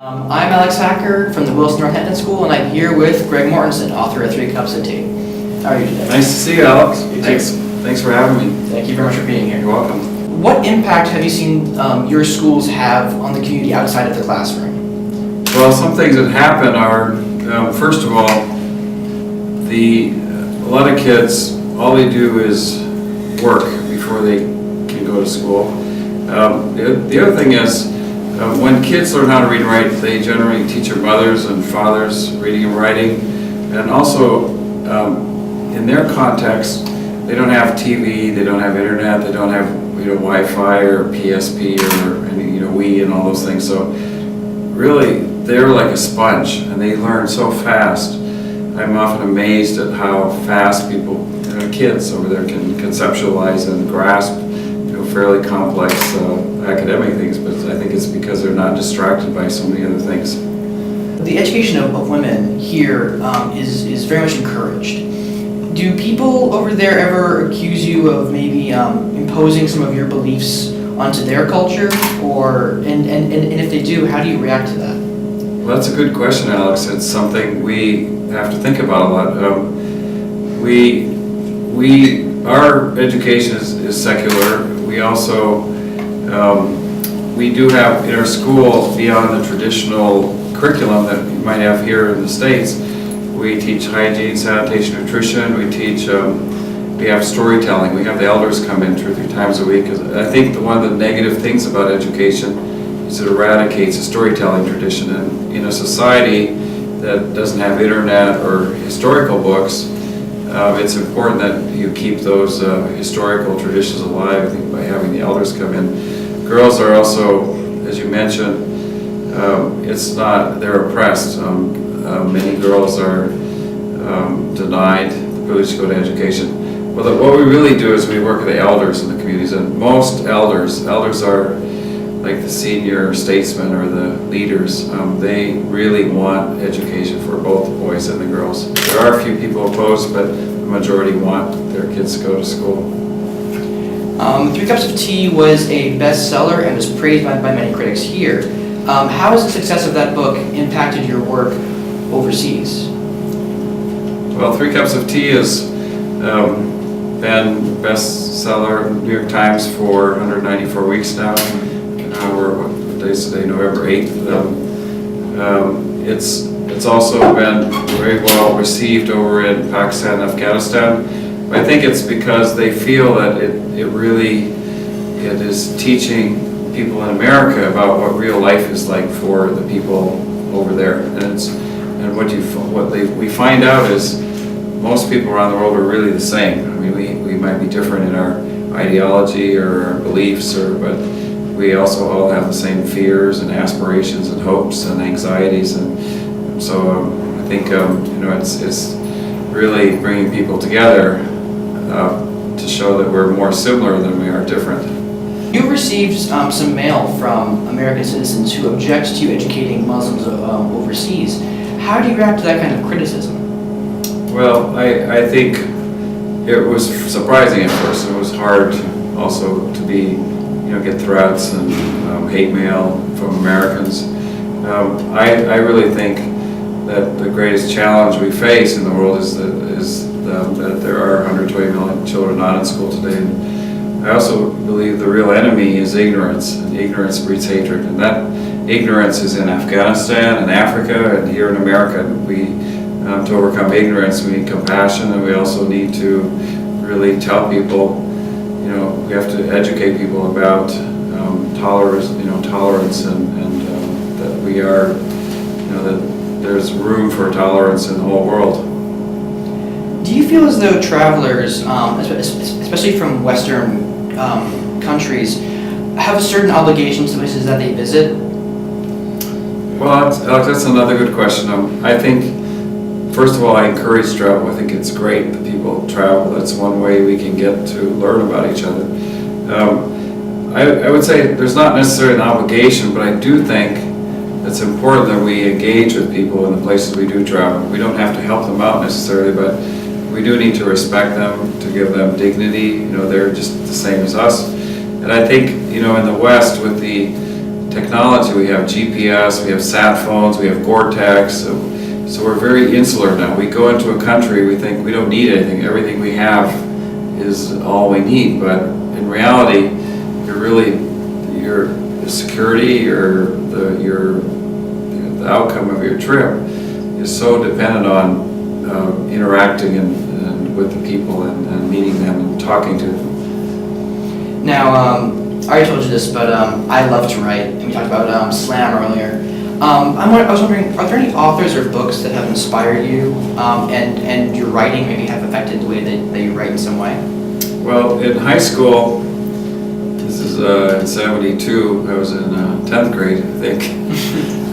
I'm Alex Hacker from the Williston Northampton School, and I'm here with Greg Mortenson, author of 3 Cups of Tea. How are you today? Nice to see you, Alex. Thanks for having me. Thank you very much for being here. You're welcome. What impact have you seen your schools have on the community outside of the classroom? Well, some things that happen are, first of all, a lot of kids, all they do is work before they can go to school. The other thing is, when kids learn how to read and write, they generally teach their mothers and fathers reading and writing. And also, in their context, they don't have TV, they don't have internet, they don't have Wi-Fi or PSP or any, Wii and all those things. So really, they're like a sponge, and they learn so fast. I'm often amazed at how fast kids over there can conceptualize and grasp fairly complex academic things, but I think it's because they're not distracted by so many other things. The education of women here is very much encouraged. Do people over there ever accuse you of maybe imposing some of your beliefs onto their culture, and if they do, how do you react to that? Well, that's a good question, Alex. It's something we have to think about a lot. Our education is secular. We also, we do have in our school, beyond the traditional curriculum that you might have here in the States, we teach hygiene, sanitation, nutrition, we have storytelling, we have the elders come in 2 or 3 times a week. I think one of the negative things about education is it eradicates a storytelling tradition. And in a society that doesn't have internet or historical books, it's important that you keep those historical traditions alive, I think, by having the elders come in. Girls are also, as you mentioned, they're oppressed. Many girls are denied the privilege to go to education. Well, what we really do is we work with the elders in the communities, and most elders are like the senior statesmen or the leaders. They really want education for both the boys and the girls. There are a few people opposed, but the majority want their kids to go to school. 3 Cups of Tea was a bestseller and was praised by many critics here. How has the success of that book impacted your work overseas? Well, 3 Cups of Tea has been bestseller in the New York Times for 194 weeks now. What day is today? November 8th. It's also been very well received over in Pakistan and Afghanistan. But I think it's because they feel that it is teaching people in America about what real life is like for the people over there. And what we find out is most people around the world are really the same. I mean, we might be different in our ideology or our beliefs, but we also all have the same fears and aspirations and hopes and anxieties, and so I think it's really bringing people together to show that we're more similar than we are different. You received some mail from American citizens who object to educating Muslims overseas. How do you react to that kind of criticism? Well, I think it was surprising at first. It was hard also to get threats and hate mail from Americans. I really think that the greatest challenge we face in the world is that there are 120 million children not in school today. And I also believe the real enemy is ignorance, and ignorance breeds hatred. And that ignorance is in Afghanistan and Africa and here in America. To overcome ignorance, we need compassion, and we also need to really tell people, we have to educate people about tolerance, and that we are, that there's room for tolerance in the whole world. Do you feel as though travelers, especially from Western countries, have a certain obligation to places that they visit? Well, Alex, that's another good question. I think, first of all, I encourage travel. I think it's great that people travel. That's one way we can get to learn about each other. I would say there's not necessarily an obligation, but I do think it's important that we engage with people in the places we do travel. We don't have to help them out necessarily, but we do need to respect them, to give them dignity. They're just the same as us. And I think, in the West, with the technology. We have GPS, we have sat phones, we have Gore-Tex, so we're very insular now. We go into a country, we think we don't need anything. Everything we have is all we need, but in reality, your security or the outcome of your trip is so dependent on interacting and with the people and meeting them and talking to them. Now, I already told you this, but I love to write, and we talked about slam earlier. I was wondering, are there any authors or books that have inspired you, and your writing maybe have affected the way that you write in some way? Well, in high school, this is in '72, I was in 10th grade, I think.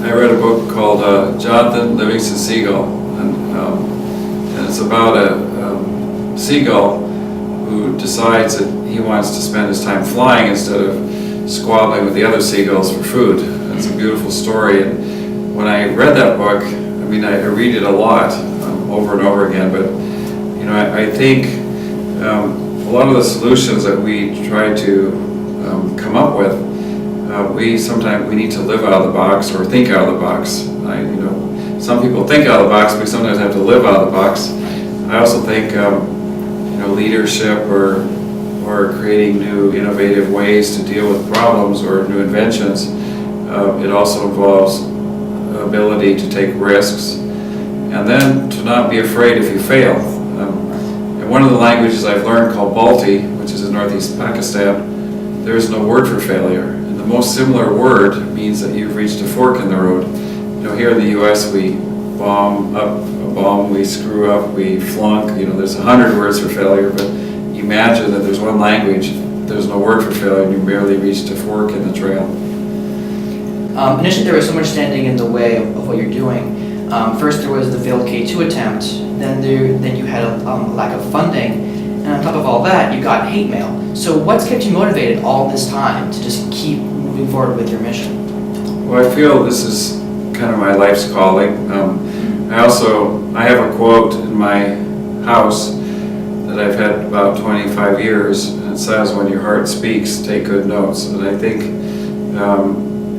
I read a book called Jonathan Livingston Seagull, and it's about a seagull who decides that he wants to spend his time flying instead of squabbling with the other seagulls for food. It's a beautiful story, and when I read that book, I mean, I read it a lot, over and over again, but you know, I think a lot of the solutions that we try to come up with, we need to live out of the box or think out of the box. Some people think out of the box, but we sometimes have to live out of the box. I also think leadership or creating new innovative ways to deal with problems or new inventions. It also involves ability to take risks and then to not be afraid if you fail. And one of the languages I've learned called Balti, which is in northeast Pakistan, there is no word for failure. And the most similar word means that you've reached a fork in the road. Here in the U.S. we bomb up a bomb, we screw up, we flunk. There's 100 words for failure, but imagine that there's one language, there's no word for failure, and you barely reached a fork in the trail. Initially, there was so much standing in the way of what you're doing. First, there was the failed K2 attempt. Then you had a lack of funding, and on top of all that, you got hate mail. So, what's kept you motivated all this time to just keep moving forward with your mission? Well, I feel this is kind of my life's calling. I have a quote in my house that I've had about 25 years, and it says, "When your heart speaks, take good notes." And I think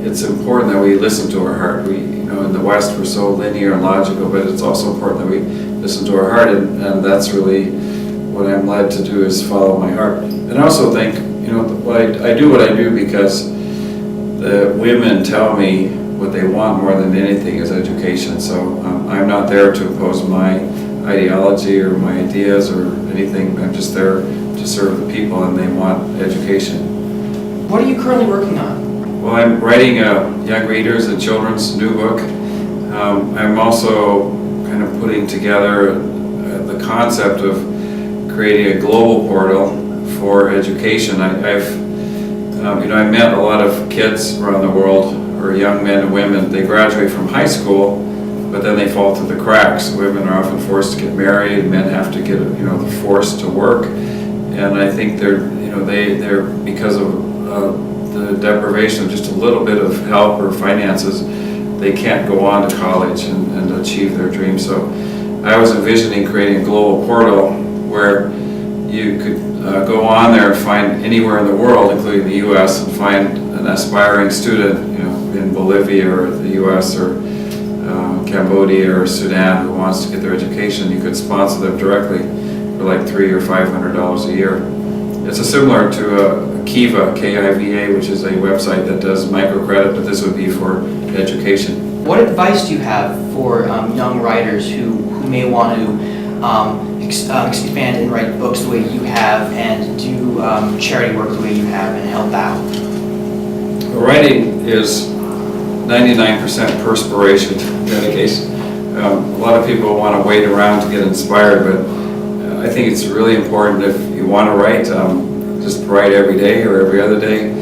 it's important that we listen to our heart. In the West, we're so linear and logical, but it's also important that we listen to our heart, and that's really what I'm led to do, is follow my heart. And I also think, I do what I do because the women tell me what they want more than anything is education. So I'm not there to impose my ideology or my ideas or anything. I'm just there to serve the people, and they want education. What are you currently working on? Well, I'm writing a young readers and children's new book. I'm also kind of putting together the concept of creating a global portal for education. I've met a lot of kids around the world, or young men and women. They graduate from high school, but then they fall through the cracks. Women are often forced to get married, men have to get, forced to work, and I think they're because of the deprivation of just a little bit of help or finances, they can't go on to college and achieve their dreams. So I was envisioning creating a global portal where you could go on there and find anywhere in the world, including the U.S., and find an aspiring student, in Bolivia or the U.S. or Cambodia or Sudan who wants to get their education. You could sponsor them directly for like $300 or $500 a year. It's similar to Kiva, K-I-V-A, which is a website that does microcredit, but this would be for education. What advice do you have for young writers who may want to expand and write books the way you have, and do charity work the way you have, and help out? Writing is 99% perspiration, dedication. A lot of people want to wait around to get inspired, but I think it's really important, if you want to write, just write every day or every other day.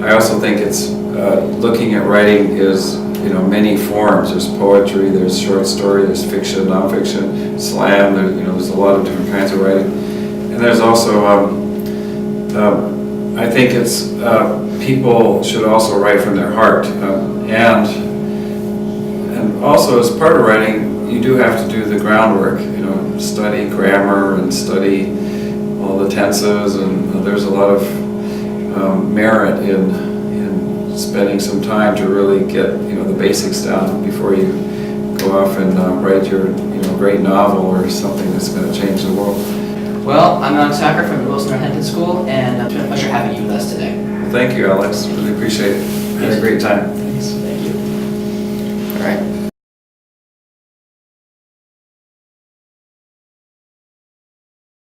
I also think it's looking at writing is many forms. There's poetry, there's short story, there's fiction, nonfiction, slam. There's a lot of different kinds of writing, and there's also I think it's people should also write from their heart, and also as part of writing, you do have to do the groundwork. Study grammar and study all the tenses, and there's a lot of merit in spending some time to really get, the basics down before you go off and write your, great novel or something that's going to change the world. Well, I'm Alex Sacker from the Williston Northampton School, and it's been a pleasure having you with us today. Thank you, Alex. Really appreciate it. Had a great time.